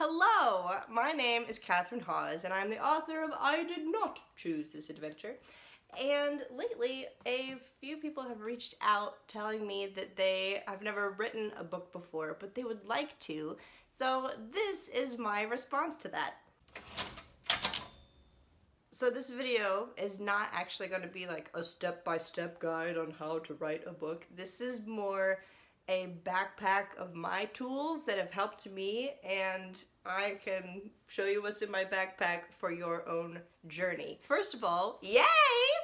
Hello, my name is Catherine Hawes, and I'm the author of I Did Not Choose This Adventure. And lately, a few people have reached out telling me that they have never written a book before, but they would like to. So this is my response to that. So this video is not actually going to be like a step-by-step guide on how to write a book. This is more a backpack of my tools that have helped me, and I can show you what's in my backpack for your own journey. First of all, yay!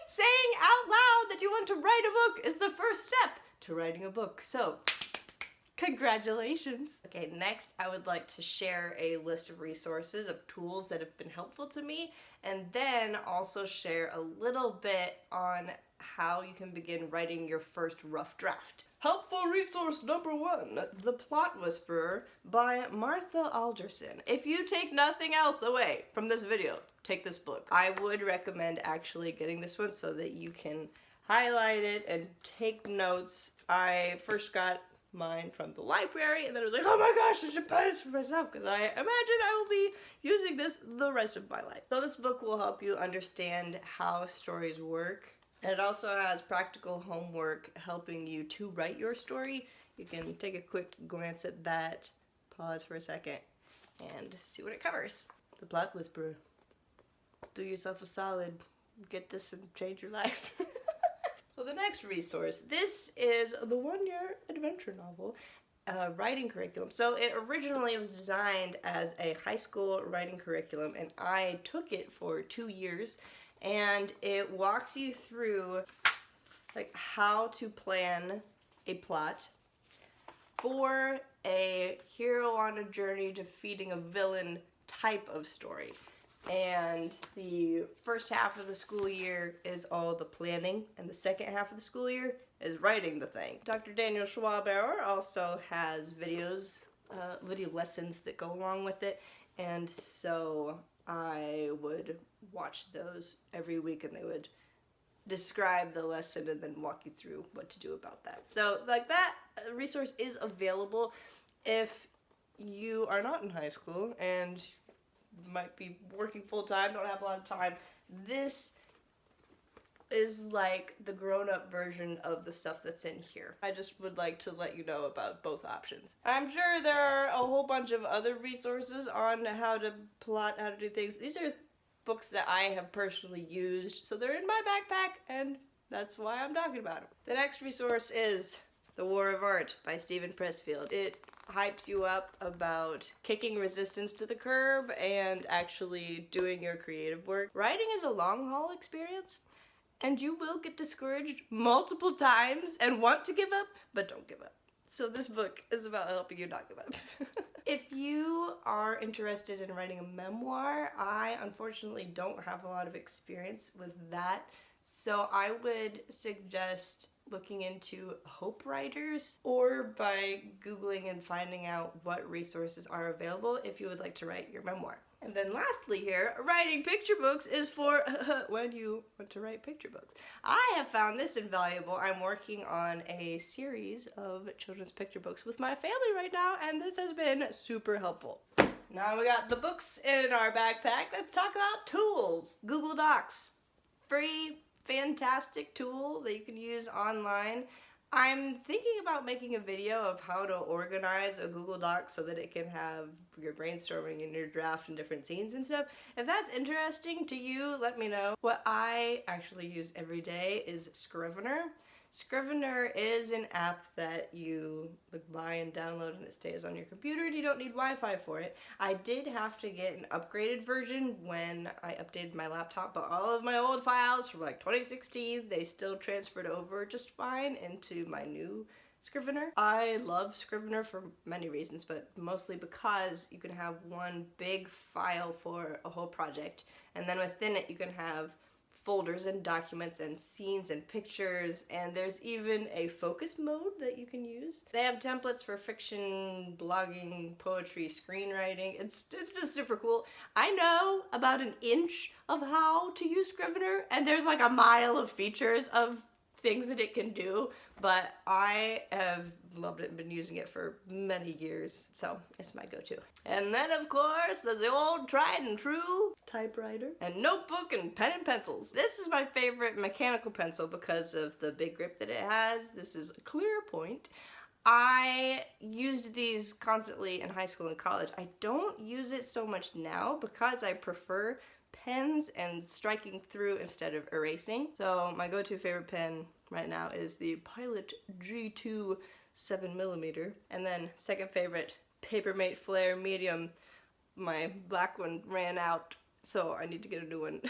Saying out loud that you want to write a book is the first step to writing a book. So, congratulations! Okay, next I would like to share a list of resources, of tools that have been helpful to me, and then also share a little bit on how you can begin writing your first rough draft. Helpful resource number 1, The Plot Whisperer by Martha Alderson. If you take nothing else away from this video, take this book. I would recommend actually getting this one so that you can highlight it and take notes. I first got mine from the library, and then I was like, oh my gosh, I should buy this for myself because I imagine I will be using this the rest of my life. So this book will help you understand how stories work. And it also has practical homework helping you to write your story. You can take a quick glance at that, pause for a second, and see what it covers. The Plot Whisperer. Do yourself a solid. Get this and change your life. So the next resource, this is the one-year adventure novel writing curriculum. So it originally was designed as a high school writing curriculum, and I took it for 2 years. And it walks you through like how to plan a plot for a hero on a journey defeating a villain type of story. And the first half of the school year is all the planning, and the second half of the school year is writing the thing. Dr. Daniel Schwabauer also has videos, video lessons that go along with it, and so I would watch those every week, and they would describe the lesson and then walk you through what to do about that. So like that resource is available if you are not in high school and might be working full-time, don't have a lot of time. This is like the grown-up version of the stuff that's in here. I just would like to let you know about both options. I'm sure there are a whole bunch of other resources on how to plot, how to do things. These are books that I have personally used, so they're in my backpack, and that's why I'm talking about them. The next resource is The War of Art by Steven Pressfield. It hypes you up about kicking resistance to the curb and actually doing your creative work. Writing is a long-haul experience, and you will get discouraged multiple times and want to give up, but don't give up. So this book is about helping you not give up. If you are interested in writing a memoir, I unfortunately don't have a lot of experience with that. So I would suggest looking into Hope Writers, or by Googling and finding out what resources are available if you would like to write your memoir. And then lastly here, writing picture books is for when you want to write picture books. I have found this invaluable. I'm working on a series of children's picture books with my family right now, and this has been super helpful. Now we got the books in our backpack. Let's talk about tools. Google Docs. Free, fantastic tool that you can use online. I'm thinking about making a video of how to organize a Google Doc so that it can have your brainstorming and your draft and different scenes and stuff. If that's interesting to you, let me know. What I actually use every day is Scrivener. Scrivener is an app that you buy and download, and it stays on your computer, and you don't need Wi-Fi for it. I did have to get an upgraded version when I updated my laptop, but all of my old files from like 2016, they still transferred over just fine into my new Scrivener. I love Scrivener for many reasons, but mostly because you can have one big file for a whole project, and then within it you can have folders and documents and scenes and pictures, and there's even a focus mode that you can use. They have templates for fiction, blogging, poetry, screenwriting. It's just super cool. I know about an inch of how to use Scrivener, and there's like a mile of features of things that it can do, but I have loved it and been using it for many years, so it's my go-to. And then, of course, there's the old tried and true typewriter and notebook and pen and pencils. This is my favorite mechanical pencil because of the big grip that it has. This is a clear point. I used these constantly in high school and college. I don't use it so much now because I prefer pens and striking through instead of erasing. So my go-to favorite pen right now is the Pilot G2 7mm. And then second favorite, Papermate Flare Medium. My black one ran out, so I need to get a new one.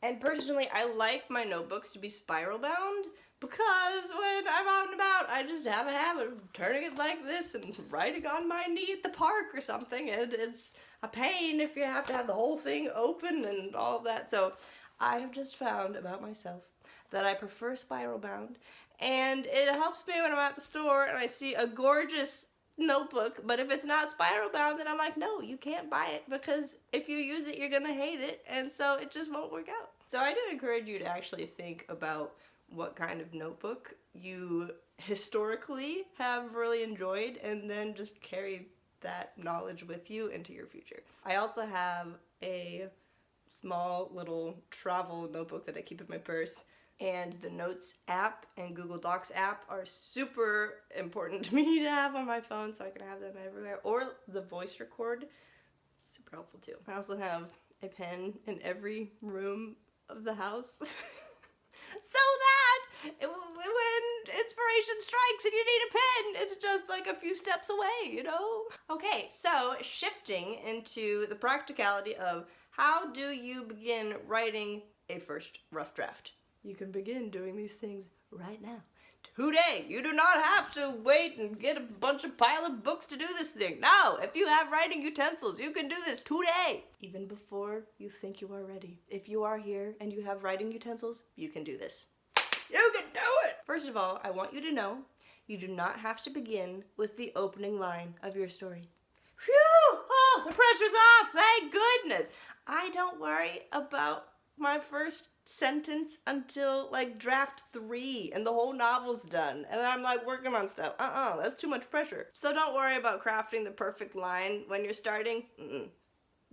And personally, I like my notebooks to be spiral bound because when I'm out and about, I just have a habit of turning it like this and writing on my knee at the park or something, and it's a pain if you have to have the whole thing open and all of that. So I have just found about myself that I prefer spiral bound, and it helps me when I'm at the store and I see a gorgeous notebook, but if it's not spiral bound, then I'm like, no, you can't buy it, because if you use it, you're gonna hate it, and so it just won't work out. So I do encourage you to actually think about what kind of notebook you historically have really enjoyed, and then just carry that knowledge with you into your future. I also have a small little travel notebook that I keep in my purse, and the Notes app and Google Docs app are super important to me to have on my phone so I can have them everywhere. Or the voice record, super helpful too. I also have a pen in every room of the house so that when inspiration strikes and you need a pen, it's just like a few steps away, you know? Okay, so shifting into the practicality of how do you begin writing a first rough draft? You can begin doing these things right now. Today! You do not have to wait and get a bunch of pile of books to do this thing. No! If you have writing utensils, you can do this today! Even before you think you are ready. If you are here and you have writing utensils, you can do this. You can do it! First of all, I want you to know you do not have to begin with the opening line of your story. Phew! Oh, the pressure's off! Thank goodness! I don't worry about my first sentence until like draft 3 and the whole novel's done, and I'm like working on stuff. That's too much pressure. So don't worry about crafting the perfect line when you're starting.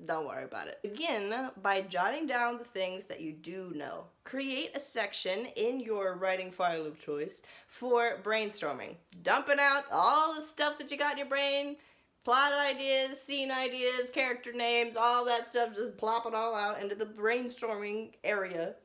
Don't worry about it. Begin by jotting down the things that you do know. Create a section in your writing file of choice for brainstorming. Dumping out all the stuff that you got in your brain, plot ideas, scene ideas, character names, all that stuff, just plop it all out into the brainstorming area.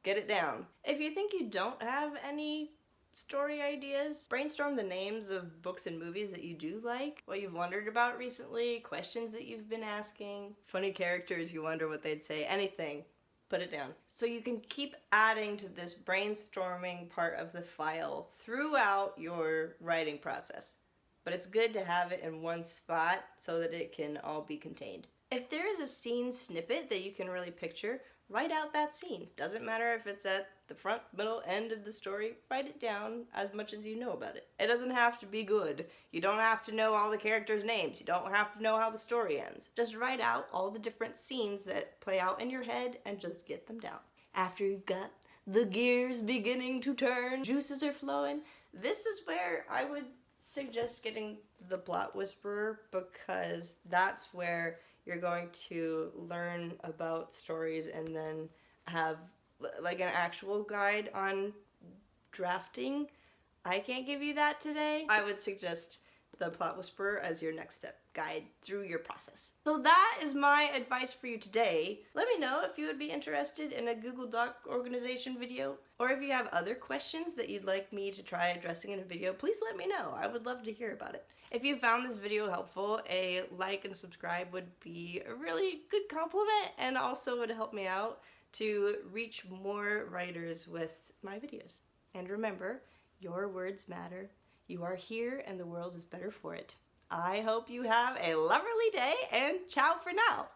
Get it down. If you think you don't have any story ideas, brainstorm the names of books and movies that you do like, what you've wondered about recently, questions that you've been asking, funny characters you wonder what they'd say, anything. Put it down. So you can keep adding to this brainstorming part of the file throughout your writing process. But it's good to have it in one spot so that it can all be contained. If there is a scene snippet that you can really picture, write out that scene. Doesn't matter if it's at the front, middle, end of the story, write it down as much as you know about it. It doesn't have to be good. You don't have to know all the characters' names. You don't have to know how the story ends. Just write out all the different scenes that play out in your head and just get them down. After you've got the gears beginning to turn, juices are flowing, this is where I would suggest getting the Plot Whisperer, because that's where you're going to learn about stories and then have like an actual guide on drafting. I can't give you that today. I would suggest the Plot Whisperer as your next step guide through your process. So that is my advice for you today. Let me know if you would be interested in a Google Doc organization video, or if you have other questions that you'd like me to try addressing in a video, please let me know. I would love to hear about it. If you found this video helpful, a like and subscribe would be a really good compliment, and also would help me out to reach more writers with my videos. And remember, your words matter. You are here and the world is better for it. I hope you have a lovely day, and ciao for now.